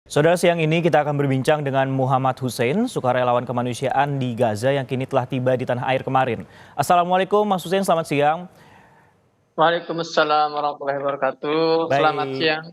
Saudara, siang ini kita akan berbincang dengan Muhammad Hussein, sukarelawan kemanusiaan di Gaza yang kini telah tiba di tanah air kemarin. Assalamualaikum Mas Hussein, selamat siang. Waalaikumsalam warahmatullahi wabarakatuh. Selamat Baik, siang.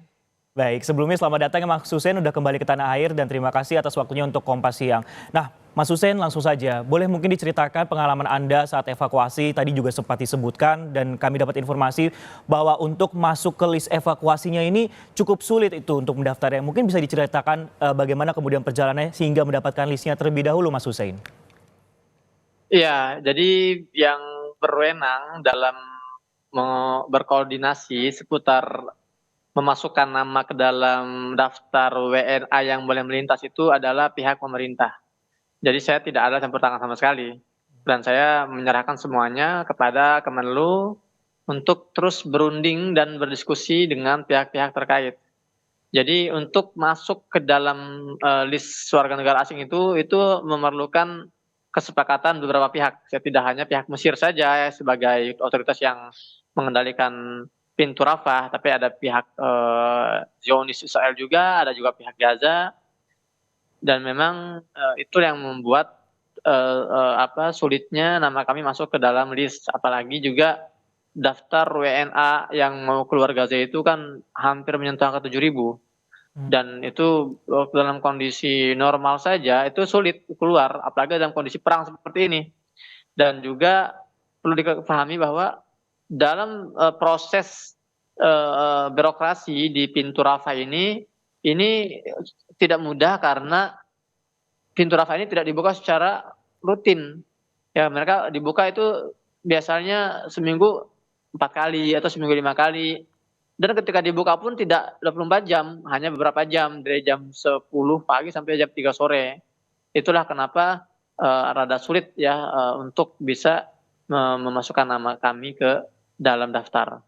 baik. Sebelumnya selamat datang ya Mas Hussein, udah kembali ke tanah air dan terima kasih atas waktunya untuk Kompas Siang. Nah, Mas Hussein langsung saja, boleh mungkin diceritakan pengalaman Anda saat evakuasi, tadi juga sempat disebutkan dan kami dapat informasi bahwa untuk masuk ke list evakuasinya ini cukup sulit itu untuk mendaftarnya. Mungkin bisa diceritakan bagaimana kemudian perjalanannya sehingga mendapatkan listnya terlebih dahulu Mas Hussein. Iya, jadi yang berwenang dalam berkoordinasi seputar memasukkan nama ke dalam daftar WNA yang boleh melintas itu adalah pihak pemerintah. Jadi saya tidak ada campur tangan sama sekali. Dan saya menyerahkan semuanya kepada Kemenlu untuk terus berunding dan berdiskusi dengan pihak-pihak terkait. Jadi untuk masuk ke dalam list warga negara asing itu memerlukan kesepakatan beberapa pihak. Ya, tidak hanya pihak Mesir saja sebagai otoritas yang mengendalikan pintu Rafah, tapi ada pihak Zionis Israel juga, ada juga pihak Gaza, dan memang itu yang membuat sulitnya nama kami masuk ke dalam list. Apalagi juga daftar WNA yang mau keluar Gaza itu kan hampir menyentuh angka 7.000. Dan itu dalam kondisi normal saja itu sulit keluar, apalagi dalam kondisi perang seperti ini. Dan juga perlu dipahami bahwa dalam proses birokrasi di pintu Rafah ini tidak mudah karena pintu Rafah ini tidak dibuka secara rutin. Ya, mereka dibuka itu biasanya seminggu 4 kali atau seminggu 5 kali. Dan ketika dibuka pun tidak 24 jam, hanya beberapa jam, dari jam 10 pagi sampai jam 3 sore. Itulah kenapa rada sulit ya untuk bisa memasukkan nama kami ke dalam daftar.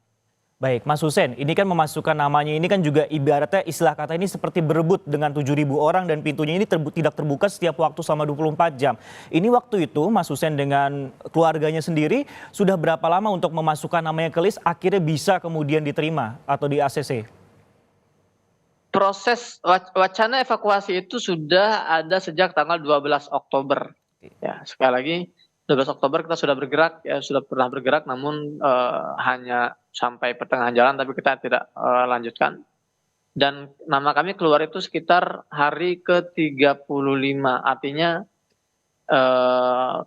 Baik, Mas Hussein, ini kan memasukkan namanya ini kan juga ibaratnya istilah kata ini seperti berebut dengan 7.000 orang dan pintunya ini tidak terbuka setiap waktu selama 24 jam. Ini waktu itu Mas Hussein dengan keluarganya sendiri sudah berapa lama untuk memasukkan namanya ke list akhirnya bisa kemudian diterima atau di ACC? Proses wacana evakuasi itu sudah ada sejak tanggal 12 Oktober. Ya, sekali lagi 12 Oktober kita sudah bergerak, ya sudah pernah bergerak namun hanya sampai pertengahan jalan tapi kita tidak lanjutkan. Dan nama kami keluar itu sekitar hari ke-35. Artinya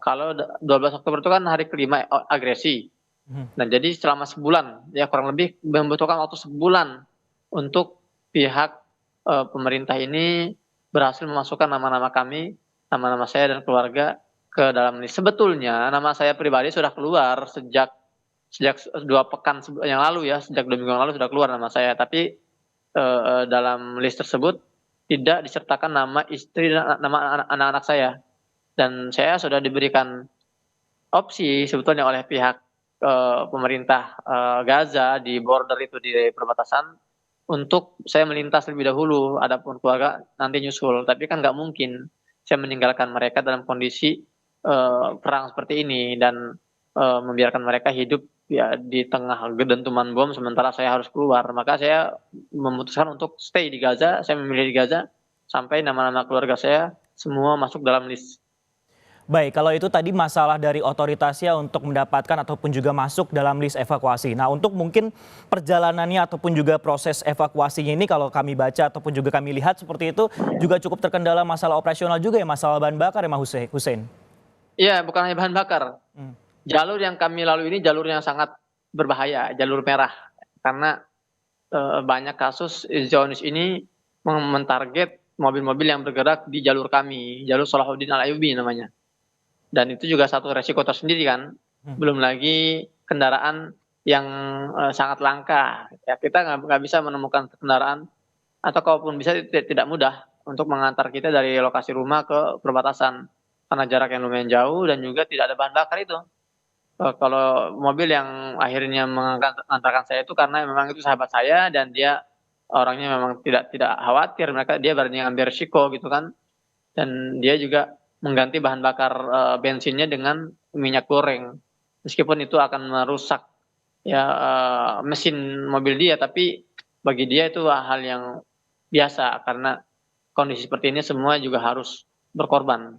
kalau 12 Oktober itu kan hari kelima agresi. Nah, jadi selama sebulan, ya kurang lebih membutuhkan waktu sebulan untuk pihak pemerintah ini berhasil memasukkan nama-nama kami, nama-nama saya dan keluarga ke dalam list. Sebetulnya nama saya pribadi sudah keluar sejak sejak 2 pekan yang lalu ya, sejak 2 minggu yang lalu sudah keluar nama saya, tapi dalam list tersebut tidak disertakan nama istri dan nama anak-anak saya. Dan saya sudah diberikan opsi sebetulnya oleh pihak pemerintah Gaza di border itu, di perbatasan, untuk saya melintas lebih dahulu, adapun keluarga nanti nyusul. Tapi kan nggak mungkin saya meninggalkan mereka dalam kondisi perang seperti ini dan membiarkan mereka hidup ya di tengah dentuman bom sementara saya harus keluar. Maka saya memutuskan untuk stay di Gaza, saya memilih di Gaza sampai nama-nama keluarga saya semua masuk dalam list. Baik, kalau itu tadi masalah dari otoritasnya untuk mendapatkan ataupun juga masuk dalam list evakuasi. Nah, untuk mungkin perjalanannya ataupun juga proses evakuasinya ini kalau kami baca ataupun juga kami lihat seperti itu juga cukup terkendala masalah operasional juga ya, masalah bahan bakar ya Mas Hussein? Iya, bukan hanya bahan bakar. Hmm. Jalur yang kami lalui ini jalur yang sangat berbahaya, jalur merah. Karena banyak kasus Zionis ini mentarget mobil-mobil yang bergerak di jalur kami, jalur Salahuddin Al-Ayyubi namanya. Dan itu juga satu resiko tersendiri kan. Belum lagi kendaraan yang sangat langka. Ya, kita nggak bisa menemukan kendaraan atau kalaupun bisa tidak mudah untuk mengantar kita dari lokasi rumah ke perbatasan karena jarak yang lumayan jauh dan juga tidak ada bahan bakar itu. Kalau mobil yang akhirnya mengantarkan saya itu karena memang itu sahabat saya dan dia orangnya memang tidak tidak khawatir, dia berani ngambil resiko gitu kan. Dan dia juga mengganti bahan bakar bensinnya dengan minyak goreng. Meskipun itu akan merusak ya mesin mobil dia, tapi bagi dia itu hal yang biasa karena kondisi seperti ini semua juga harus berkorban.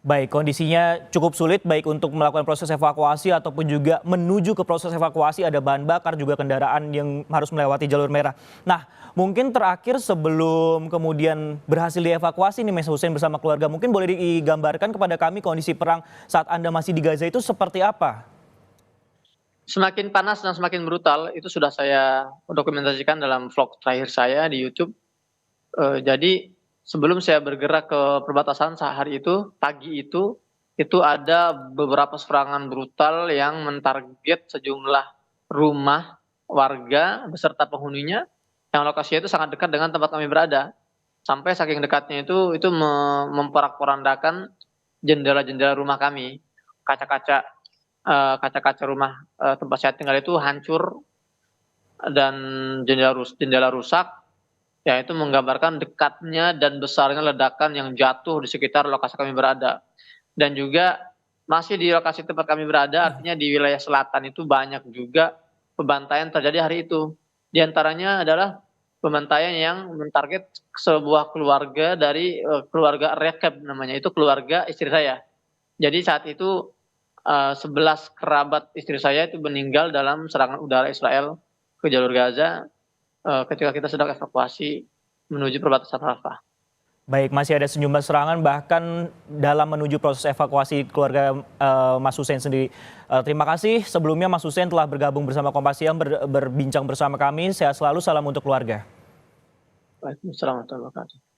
Baik, kondisinya cukup sulit baik untuk melakukan proses evakuasi ataupun juga menuju ke proses evakuasi, ada bahan bakar juga kendaraan yang harus melewati jalur merah. Nah, mungkin terakhir sebelum kemudian berhasil dievakuasi nih Mas Hussein bersama keluarga, mungkin boleh digambarkan kepada kami kondisi perang saat Anda masih di Gaza itu seperti apa? Semakin panas dan semakin brutal itu sudah saya dokumentasikan dalam vlog terakhir saya di YouTube. Jadi sebelum saya bergerak ke perbatasan sehari itu, pagi itu ada beberapa serangan brutal yang mentarget sejumlah rumah warga beserta penghuninya yang lokasinya itu sangat dekat dengan tempat kami berada. Sampai saking dekatnya itu memporak-porandakan jendela-jendela rumah kami. Kaca-kaca kaca-kaca rumah tempat saya tinggal itu hancur dan jendela rusak. Ya, itu menggambarkan dekatnya dan besarnya ledakan yang jatuh di sekitar lokasi kami berada. Dan juga masih di lokasi tempat kami berada, artinya di wilayah selatan itu banyak juga pembantaian terjadi hari itu. Di antaranya adalah pembantaian yang mentarget sebuah keluarga dari keluarga Rekeb namanya, itu keluarga istri saya. Jadi saat itu 11 kerabat istri saya itu meninggal dalam serangan udara Israel ke jalur Gaza ketika kita sedang evakuasi menuju perbatasan Rafah. Baik, masih ada sejumlah serangan bahkan dalam menuju proses evakuasi keluarga Mas Hussein sendiri. Terima kasih sebelumnya Mas Hussein telah bergabung bersama Kompas Siang, berbincang bersama kami. Sehat selalu, salam untuk keluarga. Waalaikumsalam warahmatullahi wabarakatuh.